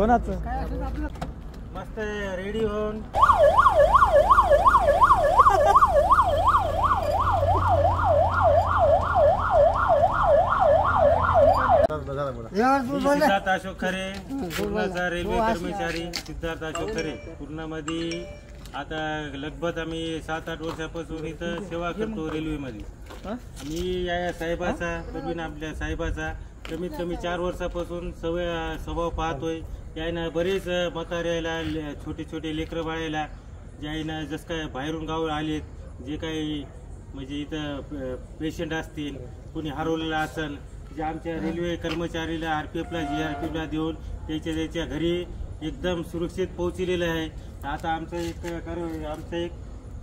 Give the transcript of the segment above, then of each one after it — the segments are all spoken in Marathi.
कोणाचं मस्त रेडी होऊन सिद्धार्थ अशोक खरे पूर्णाचा रेल्वे कर्मचारी सिद्धार्थ अशोक खरे पूर्णामध्ये आता लगभग आम्ही 7-8 वर्षापासून इथं सेवा करतो रेल्वेमध्ये। मी या साहेबाचा प्रवीण आपल्या साहेबाचा कमीत कमी 4 वर्षापासून स्वभाव पाहतोय। यायनं बरेच म्हाताऱ्याला छोटे छोटे लेकरं बाळायला ज्यानं जसं काय बाहेरून गाव आलेत जे काही म्हणजे इथं पेशंट असतील कोणी हरवलेला असेल जे आमच्या रेल्वे कर्मचारीला आरपीएफला जीआरपीला देऊन त्याच्या घरी एकदम सुरक्षित पोहोचलेलं आहे। आता आमचा एक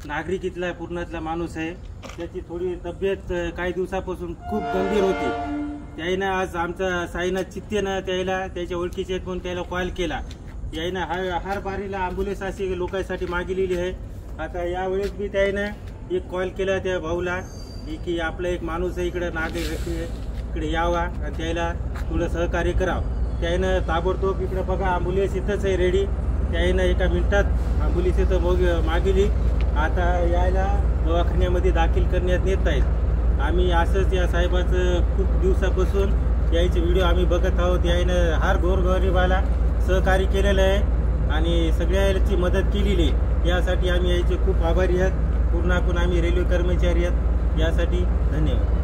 नागरिक इथला पूर्णातला माणूस आहे त्याची थोडी तब्येत काही दिवसापासून खूप गंभीर होती। त्यानं आज आमचा साईनाथ चित्तेनं त्याच्या ओळखीचे आहेत म्हणून त्याला कॉल केला। यानं हर बारीला ॲम्ब्युलन्स अशी लोकांसाठी मागितलेली आहे। आता यावेळेस बी त्यानं एक कॉल केला त्या भाऊला की आपला एक माणूस आहे इकडे नागरिक इकडे यावा आणि त्याला थोडं सहकार्य करावं। त्यानं ताबडतोब इकडे बघा ॲम्ब्युलन्स इथंच आहे रेडी। त्यानं एका मिनिटात ॲम्ब्युलन्स इथं मागितली। आता यायला दवाखान्यामध्ये दाखल करण्यात येत आहेत। आम्ही असंच या साहेबाचं खूप दिवसापासून यायचे व्हिडिओ आम्ही बघत आहोत। यानं हर गोरगरिबाला सहकार्य केलेलं आहे आणि सगळ्याची मदत केलेली आहे। यासाठी आम्ही यायचे खूप आभारी आहोत। पूर्णाकून आम्ही रेल्वे कर्मचारी आहोत। यासाठी धन्यवाद।